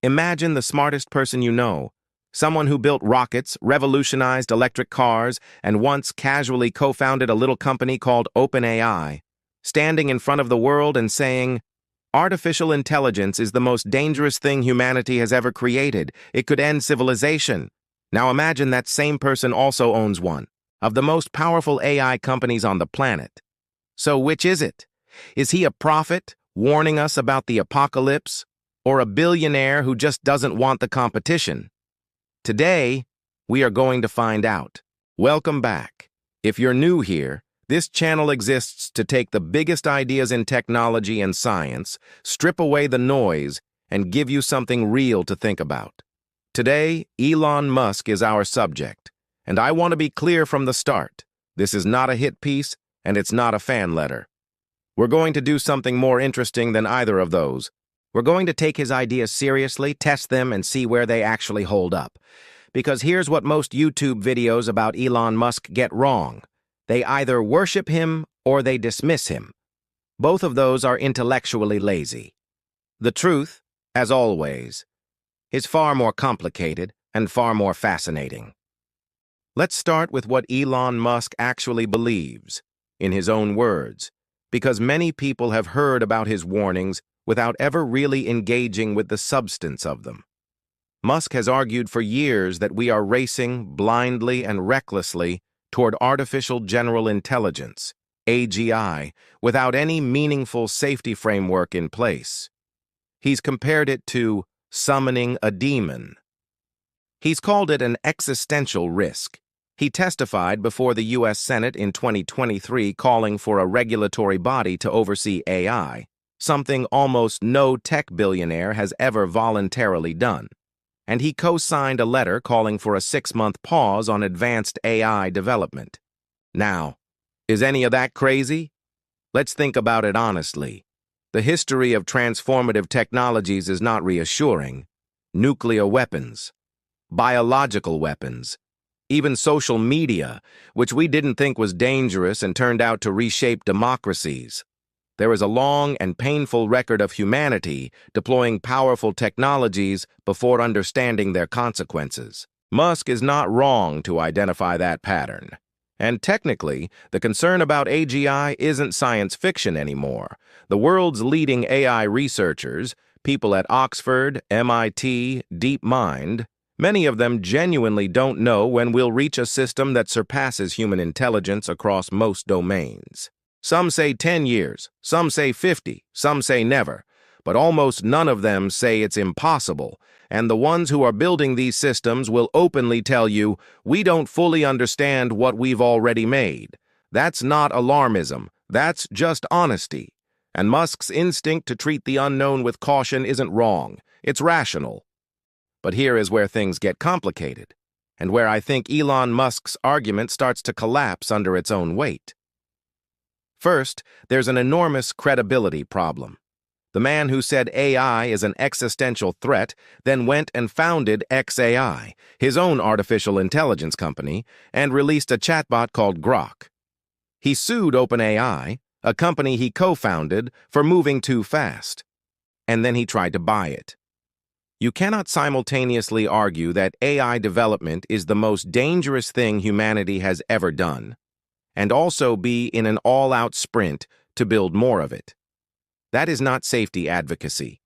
Imagine the smartest person you know, someone who built rockets, revolutionized electric cars, and once casually co-founded a little company called OpenAI, standing in front of the world and saying, "Artificial intelligence is the most dangerous thing humanity has ever created. It could end civilization." Now imagine that same person also owns one of the most powerful AI companies on the planet. So which is it? Is he a prophet warning us about the apocalypse, or a billionaire who just doesn't want the competition? Today, we are going to find out. Welcome back. If you're new here, this channel exists to take the biggest ideas in technology and science, strip away the noise, and give you something real to think about. Today, Elon Musk is our subject, and I want to be clear from the start. This is not a hit piece, and it's not a fan letter. We're going to do something more interesting than either of those. We're going to take his ideas seriously, test them, and see where they actually hold up. Because here's what most YouTube videos about Elon Musk get wrong. They either worship him or they dismiss him. Both of those are intellectually lazy. The truth, as always, is far more complicated and far more fascinating. Let's start with what Elon Musk actually believes, in his own words, because many people have heard about his warnings without ever really engaging with the substance of them. Musk has argued for years that we are racing blindly and recklessly toward artificial general intelligence, AGI, without any meaningful safety framework in place. He's compared it to summoning a demon. He's called it an existential risk. He testified before the U.S. Senate in 2023 calling for a regulatory body to oversee AI, something almost no tech billionaire has ever voluntarily done. And he co-signed a letter calling for a 6-month pause on advanced AI development. Now, is any of that crazy? Let's think about it honestly. The history of transformative technologies is not reassuring. Nuclear weapons, biological weapons, even social media, which we didn't think was dangerous and turned out to reshape democracies. There is a long and painful record of humanity deploying powerful technologies before understanding their consequences. Musk is not wrong to identify that pattern. And technically, the concern about AGI isn't science fiction anymore. The world's leading AI researchers, people at Oxford, MIT, DeepMind, many of them genuinely don't know when we'll reach a system that surpasses human intelligence across most domains. Some say 10 years, some say 50, some say never, but almost none of them say it's impossible, and the ones who are building these systems will openly tell you, "We don't fully understand what we've already made." That's not alarmism, that's just honesty. And Musk's instinct to treat the unknown with caution isn't wrong, it's rational. But here is where things get complicated, and where I think Elon Musk's argument starts to collapse under its own weight. First, there's an enormous credibility problem. The man who said AI is an existential threat then went and founded xAI, his own artificial intelligence company, and released a chatbot called Grok. He sued OpenAI, a company he co-founded, for moving too fast. And then he tried to buy it. You cannot simultaneously argue that AI development is the most dangerous thing humanity has ever done, and also be in an all-out sprint to build more of it. That is not safety advocacy.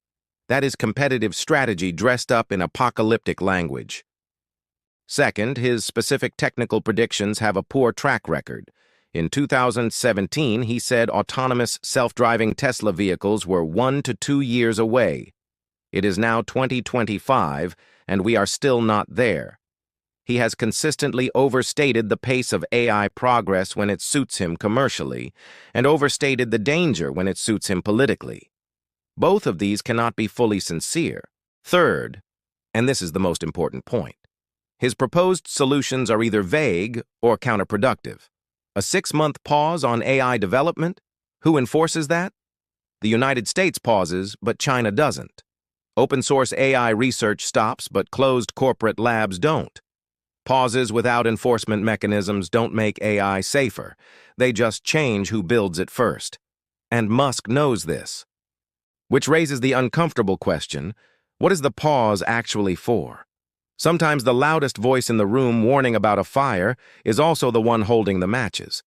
That is competitive strategy dressed up in apocalyptic language. Second, his specific technical predictions have a poor track record. In 2017, he said autonomous self-driving Tesla vehicles were 1 to 2 years away. It is now 2025, and we are still not there. He has consistently overstated the pace of AI progress when it suits him commercially, and overstated the danger when it suits him politically. Both of these cannot be fully sincere. Third, and this is the most important point, his proposed solutions are either vague or counterproductive. A 6-month pause on AI development? Who enforces that? The United States pauses, but China doesn't. Open-source AI research stops, but closed corporate labs don't. Pauses without enforcement mechanisms don't make AI safer. They just change who builds it first. And Musk knows this. Which raises the uncomfortable question, What is the pause actually for? Sometimes the loudest voice in the room warning about a fire is also the one holding the matches.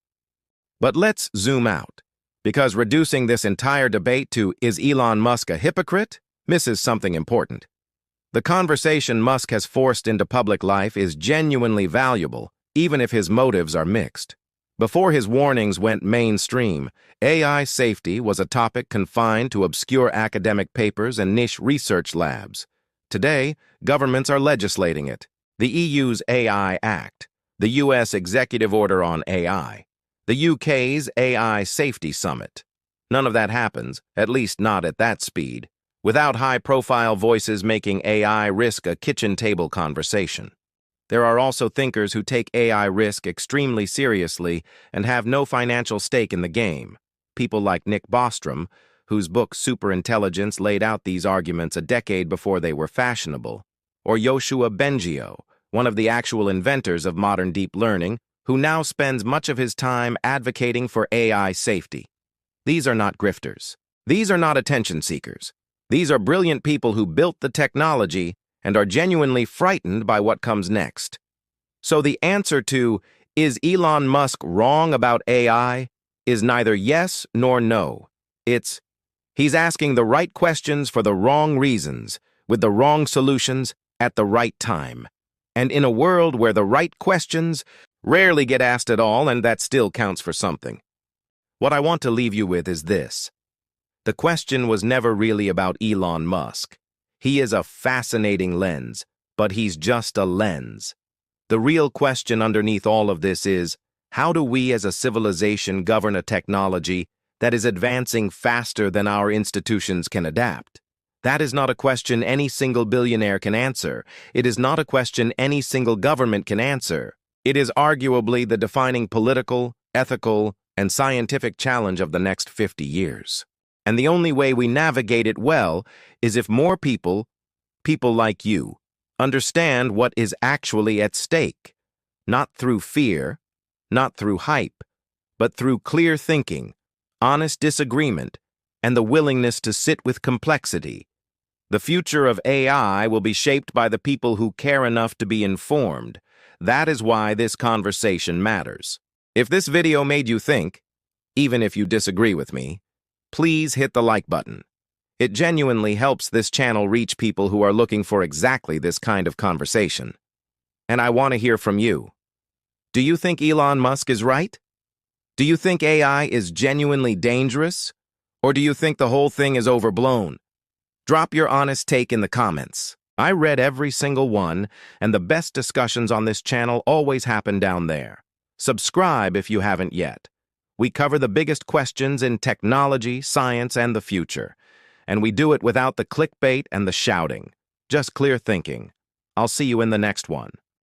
But let's zoom out, because reducing this entire debate to "is Elon Musk a hypocrite?" misses something important. The conversation Musk has forced into public life is genuinely valuable, even if his motives are mixed. Before his warnings went mainstream, AI safety was a topic confined to obscure academic papers and niche research labs. Today, governments are legislating it. The EU's AI Act, the US Executive Order on AI, the UK's AI Safety Summit. None of that happens, at least not at that speed, without high-profile voices making AI risk a kitchen table conversation. There are also thinkers who take AI risk extremely seriously and have no financial stake in the game. People like Nick Bostrom, whose book Superintelligence laid out these arguments a decade before they were fashionable, or Yoshua Bengio, one of the actual inventors of modern deep learning, who now spends much of his time advocating for AI safety. These are not grifters. These are not attention seekers. These are brilliant people who built the technology and are genuinely frightened by what comes next. So the answer to, is Elon Musk wrong about AI, is neither yes nor no. It's, he's asking the right questions for the wrong reasons, with the wrong solutions at the right time. And in a world where the right questions rarely get asked at all, and that still counts for something. What I want to leave you with is this. The question was never really about Elon Musk. He is a fascinating lens, but he's just a lens. The real question underneath all of this is, how do we as a civilization govern a technology that is advancing faster than our institutions can adapt? That is not a question any single billionaire can answer. It is not a question any single government can answer. It is arguably the defining political, ethical, and scientific challenge of the next 50 years. And the only way we navigate it well is if more people like you, understand what is actually at stake, not through fear, not through hype, but through clear thinking, honest disagreement, and the willingness to sit with complexity. The future of AI will be shaped by the people who care enough to be informed. That is why this conversation matters. If this video made you think, even if you disagree with me, please hit the like button. It genuinely helps this channel reach people who are looking for exactly this kind of conversation. And I want to hear from you. Do you think Elon Musk is right? Do you think AI is genuinely dangerous? Or do you think the whole thing is overblown? Drop your honest take in the comments. I read every single one, and the best discussions on this channel always happen down there. Subscribe if you haven't yet. We cover the biggest questions in technology, science, and the future. And we do it without the clickbait and the shouting. Just clear thinking. I'll see you in the next one.